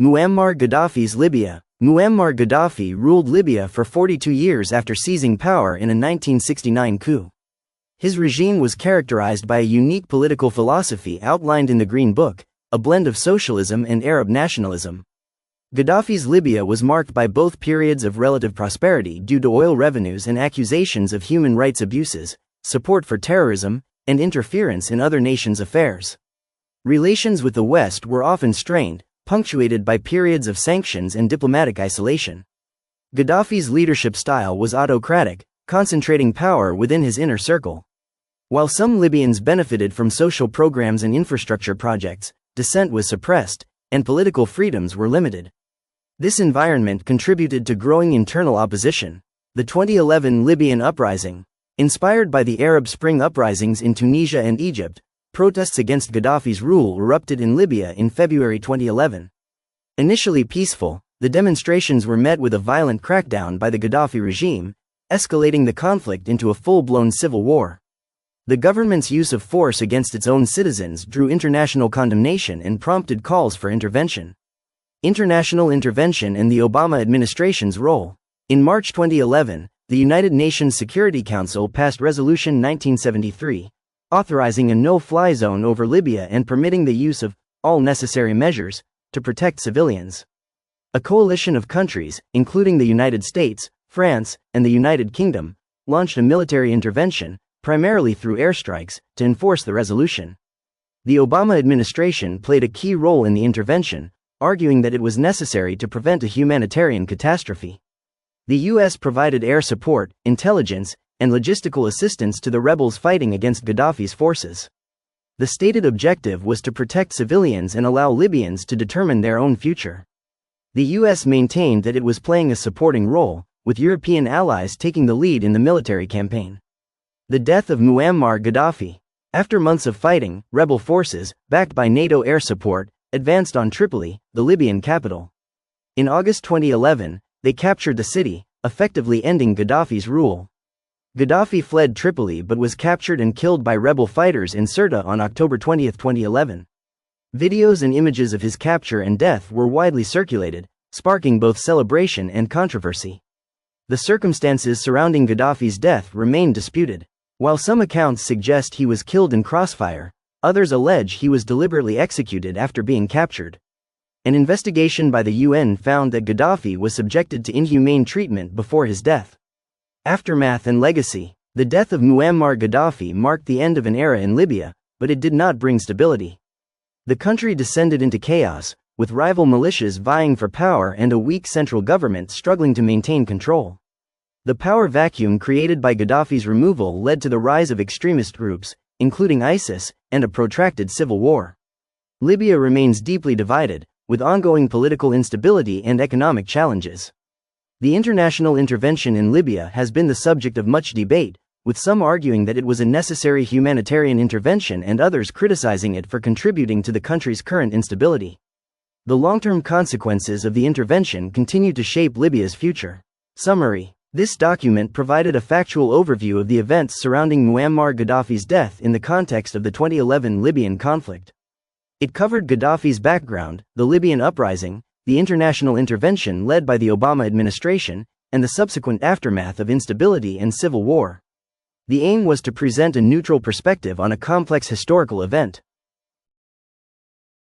Muammar Gaddafi's Libya. Muammar Gaddafi ruled Libya for 42 years after seizing power in a 1969 coup. His regime was characterized by a unique political philosophy outlined in the Green Book, a blend of socialism and Arab nationalism. Gaddafi's Libya was marked by both periods of relative prosperity due to oil revenues and accusations of human rights abuses, support for terrorism, and interference in other nations' affairs. Relations with the West were often strained, punctuated by periods of sanctions and diplomatic isolation. Gaddafi's leadership style was autocratic, concentrating power within his inner circle. While some Libyans benefited from social programs and infrastructure projects, dissent was suppressed, and political freedoms were limited. This environment contributed to growing internal opposition. The 2011 Libyan uprising. Inspired by the Arab Spring uprisings in Tunisia and Egypt, protests against Gaddafi's rule erupted in Libya in February 2011. Initially peaceful, the demonstrations were met with a violent crackdown by the Gaddafi regime, escalating the conflict into a full-blown civil war. The government's use of force against its own citizens drew international condemnation and prompted calls for intervention. International intervention and the Obama administration's role. In March 2011, the United Nations Security Council passed Resolution 1973, authorizing a no-fly zone over Libya and permitting the use of all necessary measures to protect civilians. A coalition of countries, including the United States, France, and the United Kingdom, launched a military intervention, primarily through airstrikes, to enforce the resolution. The Obama administration played a key role in the intervention, arguing that it was necessary to prevent a humanitarian catastrophe. The U.S. provided air support, intelligence, and logistical assistance to the rebels fighting against Gaddafi's forces. The stated objective was to protect civilians and allow Libyans to determine their own future. The U.S. maintained that it was playing a supporting role, with European allies taking the lead in the military campaign. The death of Muammar Gaddafi. After months of fighting, rebel forces, backed by NATO air support, advanced on Tripoli, the Libyan capital. In August 2011, they captured the city, effectively ending Gaddafi's rule. Gaddafi fled Tripoli but was captured and killed by rebel fighters in Sirte on October 20, 2011. Videos and images of his capture and death were widely circulated, sparking both celebration and controversy. The circumstances surrounding Gaddafi's death remain disputed. While some accounts suggest he was killed in crossfire, others allege he was deliberately executed after being captured. An investigation by the UN found that Gaddafi was subjected to inhumane treatment before his death. Aftermath and legacy. The death of Muammar Gaddafi marked the end of an era in Libya, but it did not bring stability. The country descended into chaos, with rival militias vying for power and a weak central government struggling to maintain control. The power vacuum created by Gaddafi's removal led to the rise of extremist groups, including ISIS, and a protracted civil war. Libya remains deeply divided, with ongoing political instability and economic challenges. The international intervention in Libya has been the subject of much debate, with some arguing that it was a necessary humanitarian intervention and others criticizing it for contributing to the country's current instability. The long-term consequences of the intervention continue to shape Libya's future. Summary. This document provided a factual overview of the events surrounding Muammar Gaddafi's death in the context of the 2011 Libyan conflict. It covered Gaddafi's background, the Libyan uprising, the international intervention led by the Obama administration, and the subsequent aftermath of instability and civil war. The aim was to present a neutral perspective on a complex historical event.